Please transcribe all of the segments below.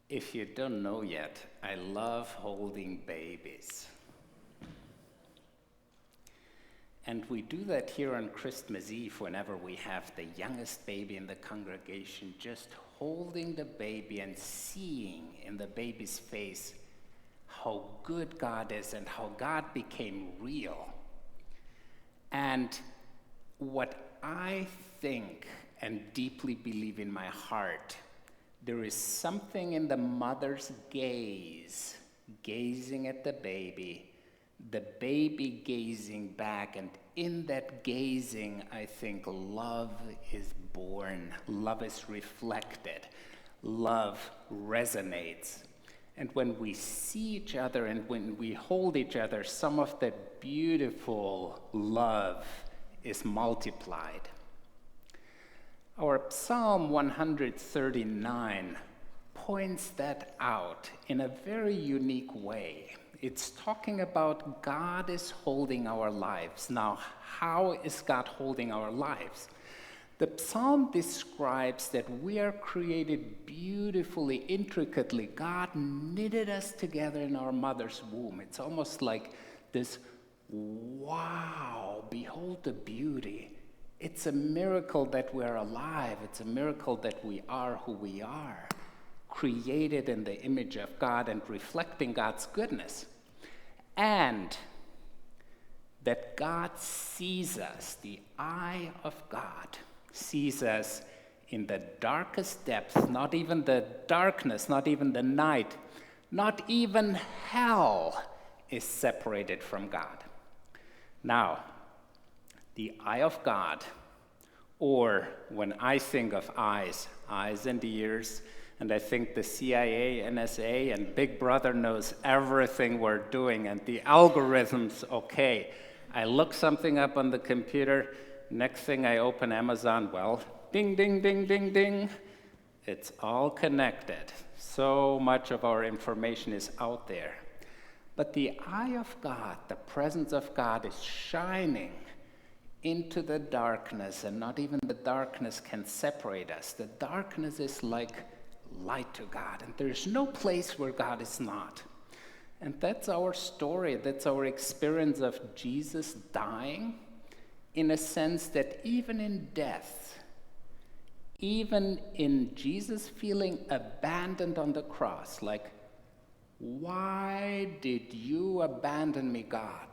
If you don't know yet, I love holding babies. And we do that here on Christmas Eve whenever we have the youngest baby in the congregation, just holding the baby and seeing in the baby's face how good God is and how God became real. And what I think and deeply believe in my heart, there is something in the mother's gaze, gazing at the baby gazing back, and in that gazing, I think love is born, love is reflected, love resonates. And when we see each other and when we hold each other, some of that beautiful love is multiplied. Our Psalm 139 points that out in a very unique way. It's talking about God is holding our lives. Now, how is God holding our lives? The psalm describes that we are created beautifully, intricately. God knitted us together in our mother's womb. It's almost like this, wow, behold the beauty. It's a miracle that we're alive. It's a miracle that we are who we are, created in the image of God and reflecting God's goodness. And that God sees us, the eye of God sees us in the darkest depth, not even the darkness, not even the night, not even hell is separated from God. Now, the eye of God, or when I think of eyes and ears, and I think the CIA, NSA, and Big Brother knows everything we're doing, and the algorithms, okay. I look something up on the computer, next thing I open Amazon, well, ding, ding, ding, ding, ding. It's all connected. So much of our information is out there. But the eye of God, the presence of God is shining into the darkness, and not even the darkness can separate us. The darkness is like light to God, and there's no place where God is not. And that's our story, that's our experience of Jesus dying, in a sense that even in death, even in Jesus feeling abandoned on the cross, like, why did you abandon me, God?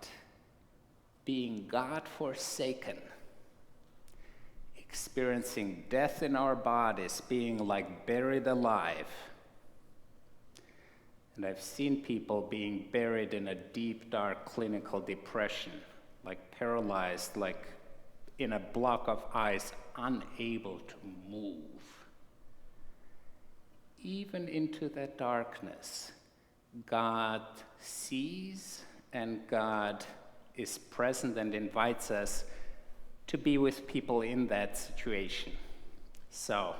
Being God forsaken, experiencing death in our bodies, being like buried alive. And I've seen people being buried in a deep, dark clinical depression, like paralyzed, like in a block of ice, unable to move. Even into that darkness, God sees and God is present and invites us to be with people in that situation. So,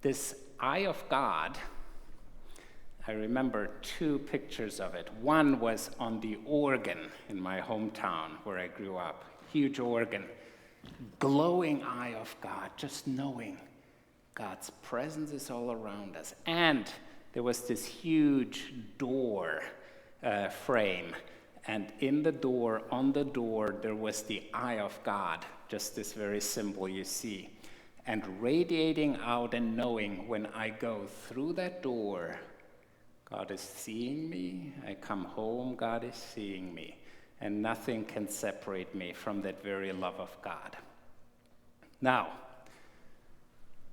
this eye of God, I remember two pictures of it. One was on the organ in my hometown where I grew up. Huge organ, glowing eye of God, just knowing God's presence is all around us. And there was this huge door frame. And in the door, on the door, there was the eye of God, just this very symbol you see. And radiating out and knowing when I go through that door, God is seeing me. I come home, God is seeing me. And nothing can separate me from that very love of God. Now,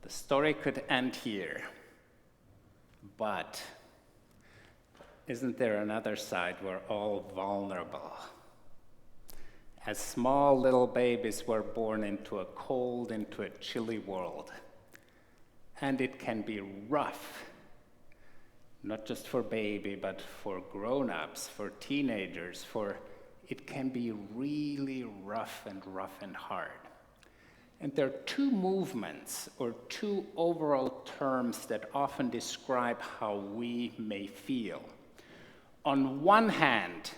the story could end here, but isn't there another side? We're all vulnerable. As small little babies, we're born into a cold, into a chilly world. And it can be rough, not just for baby, but for grown-ups, for teenagers, it can be really rough and hard. And there are two movements, or two overall terms that often describe how we may feel. On one hand,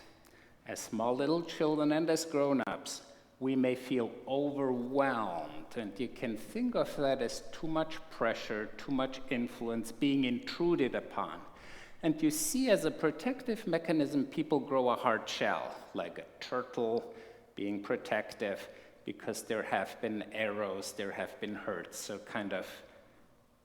as small little children and as grown-ups, we may feel overwhelmed, and you can think of that as too much pressure, too much influence being intruded upon. And you see, as a protective mechanism, people grow a hard shell, like a turtle being protective, because there have been arrows, there have been hurts. So kind of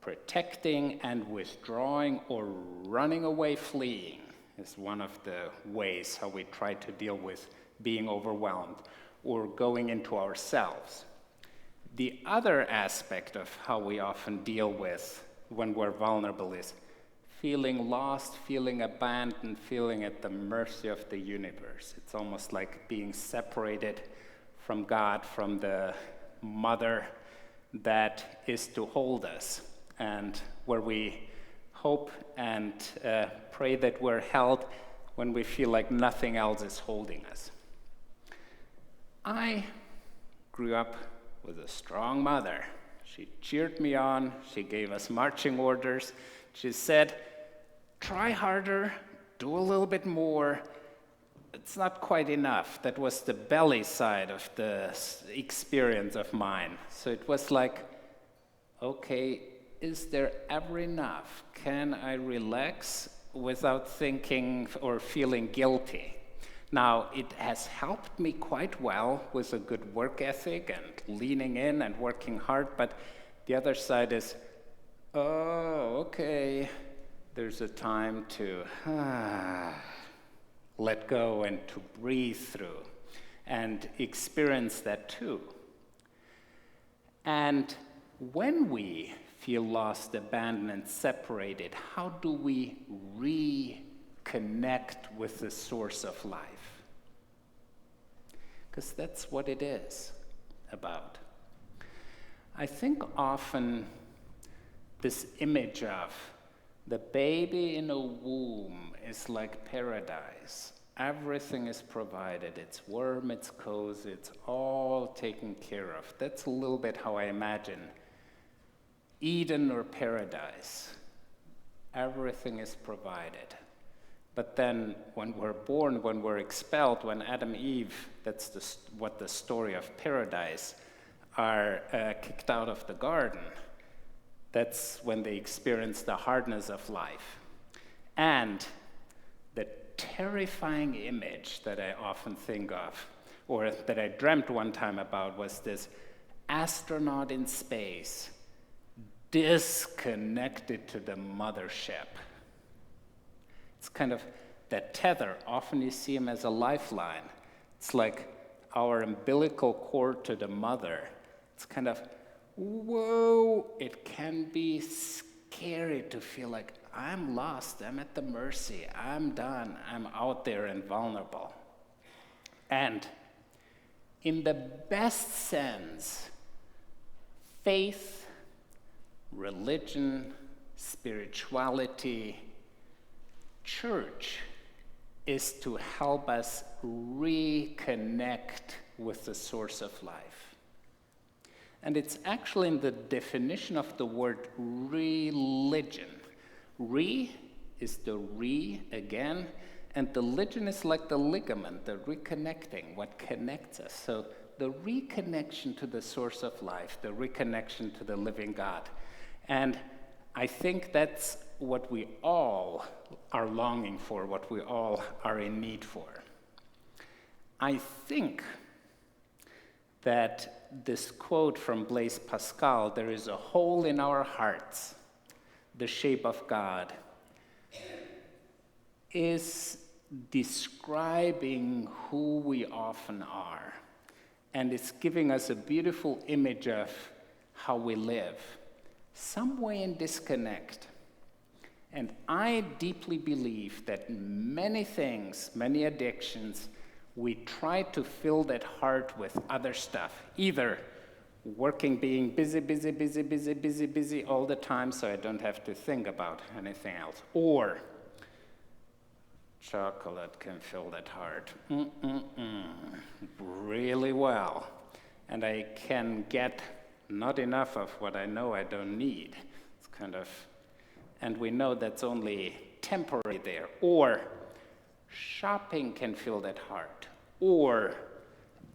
protecting and withdrawing or running away, fleeing, is one of the ways how we try to deal with being overwhelmed or going into ourselves. The other aspect of how we often deal with when we're vulnerable is feeling lost, feeling abandoned, feeling at the mercy of the universe. It's almost like being separated from God, from the mother that is to hold us, and where we hope and pray that we're held when we feel like nothing else is holding us. I grew up with a strong mother. She cheered me on, she gave us marching orders. She said, try harder, do a little bit more. It's not quite enough. That was the belly side of the experience of mine. So it was like, okay, is there ever enough? Can I relax without thinking or feeling guilty? Now, it has helped me quite well with a good work ethic and leaning in and working hard, but the other side is, oh, okay, there's a time to let go and to breathe through and experience that too. And when we feel lost, abandoned, and separated, how do we reconnect with the source of life? Because that's what it is about. I think often this image of the baby in a womb is like paradise. Everything is provided. It's warm, it's cozy, it's all taken care of. That's a little bit how I imagine Eden or paradise. Everything is provided. But then when we're born, when we're expelled, when Adam and Eve, that's what the story of paradise, are kicked out of the garden, that's when they experience the hardness of life. And the terrifying image that I often think of, or that I dreamt one time about, was this astronaut in space, disconnected to the mothership. It's kind of that tether. Often you see him as a lifeline. It's like our umbilical cord to the mother. It's kind of, whoa, it can be scary to feel like I'm lost, I'm at the mercy, I'm done, I'm out there and vulnerable. And in the best sense, faith, religion, spirituality, church is to help us reconnect with the source of life. And it's actually in the definition of the word religion. Re is the re again, and the religion is like the ligament, the reconnecting, what connects us. So the reconnection to the source of life, the reconnection to the living God. And I think that's what we all are longing for, what we all are in need for. I think that this quote from Blaise Pascal, there is a hole in our hearts, the shape of God, is describing who we often are. And it's giving us a beautiful image of how we live, some way in disconnect. And I deeply believe that many things, many addictions, we try to fill that heart with other stuff, either working, being busy all the time so I don't have to think about anything else, or chocolate can fill that heart really well, and I can get not enough of what I know I don't need. It's kind of, and we know that's only temporary there. Or shopping can fill that heart. Or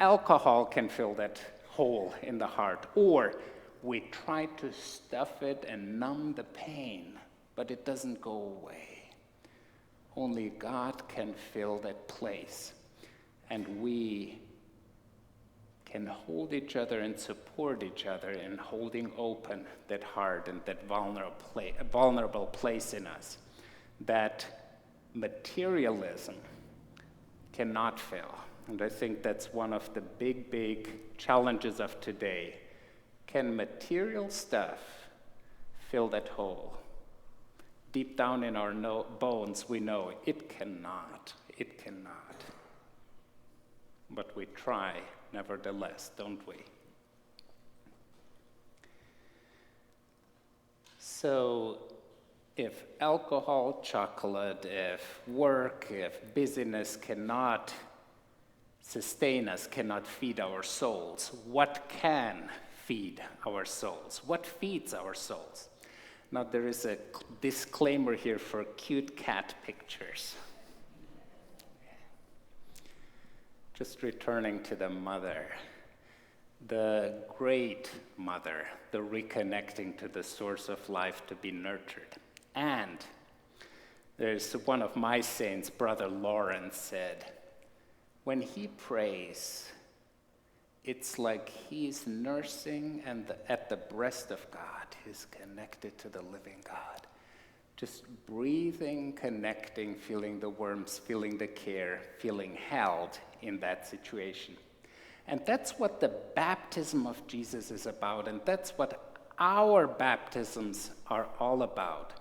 Alcohol can fill that hole in the heart, or we try to stuff it and numb the pain, but it doesn't go away. Only God can fill that place, and we can hold each other and support each other in holding open that heart and that vulnerable place in us that materialism cannot fill. And I think that's one of the big challenges of today. Can material stuff fill that hole? Deep down in our bones, we know it cannot. It cannot. But we try, nevertheless, don't we? So, if alcohol, chocolate, if work, if busyness cannot sustain us, cannot feed our souls, what can feed our souls? What feeds our souls? Now, there is a disclaimer here for cute cat pictures. Just returning to the mother, the great mother, the reconnecting to the source of life to be nurtured. And there's one of my saints, Brother Lawrence, said, when he prays, it's like he's nursing and at the breast of God. He's connected to the living God. Just breathing, connecting, feeling the warmth, feeling the care, feeling held in that situation. And that's what the baptism of Jesus is about, and that's what our baptisms are all about.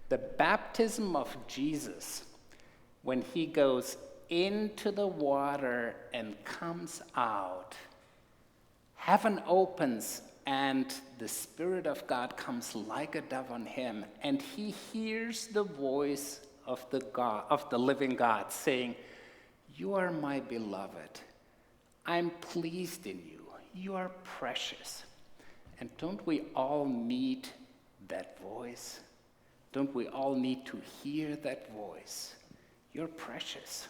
The baptism of Jesus, when he goes into the water and comes out, heaven opens and the Spirit of God comes like a dove on him, and he hears the voice of the living God saying, "You are my beloved. I'm pleased in you. You are precious." And don't we all need that voice? Don't we all need to hear that voice? You're precious.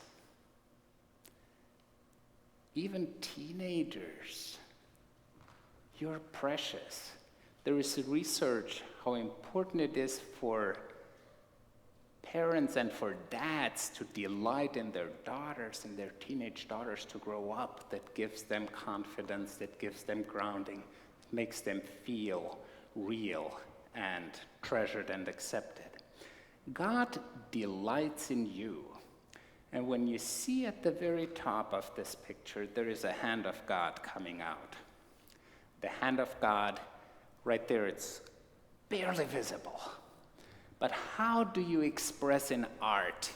Even teenagers, you're precious. There is research how important it is for parents and for dads to delight in their daughters and their teenage daughters to grow up. That gives them confidence, that gives them grounding, makes them feel real and treasured and accepted. God delights in you. And when you see at the very top of this picture, there is a hand of God coming out. The hand of God, right there, it's barely visible. But how do you express in art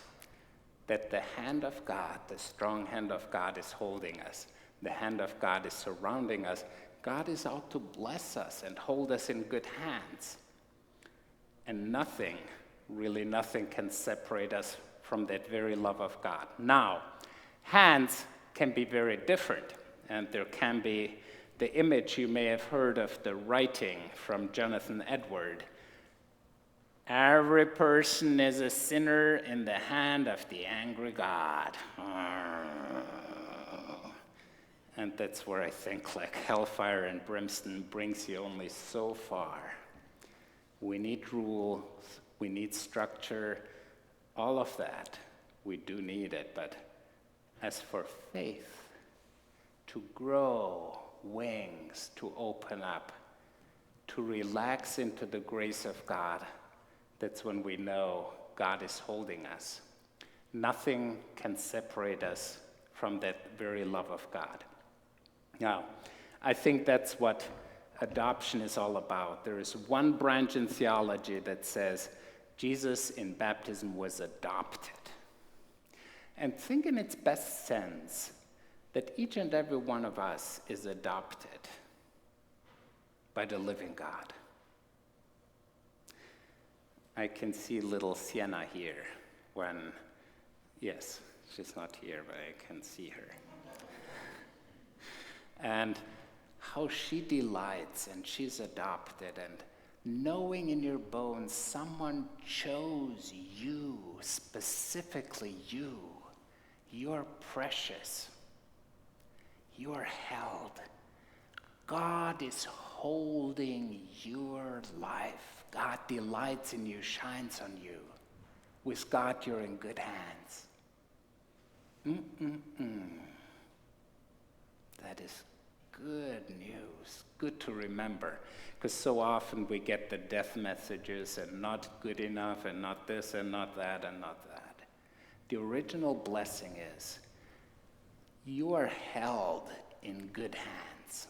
that the hand of God, the strong hand of God, is holding us? The hand of God is surrounding us. God is out to bless us and hold us in good hands. And nothing, really nothing, can separate us from that very love of God. Now, hands can be very different, and there can be the image you may have heard of the writing from Jonathan Edward. Every person is a sinner in the hand of the angry God. And that's where I think like hellfire and brimstone brings you only so far. We need rules, we need structure, all of that. We do need it, but as for faith, to grow wings, to open up, to relax into the grace of God, that's when we know God is holding us. Nothing can separate us from that very love of God. Now, I think that's what adoption is all about. There is one branch in theology that says Jesus in baptism was adopted. And think in its best sense that each and every one of us is adopted by the living God. I can see little Sienna here yes, she's not here, but I can see her. And how she delights, and she's adopted, and knowing in your bones someone chose you, specifically you. You're precious. You are held. God is holding your life. God delights in you, shines on you. With God, you're in good hands. That is good news, good to remember. Because so often we get the death messages and not good enough and not this and not that and not that. The original blessing is you are held in good hands.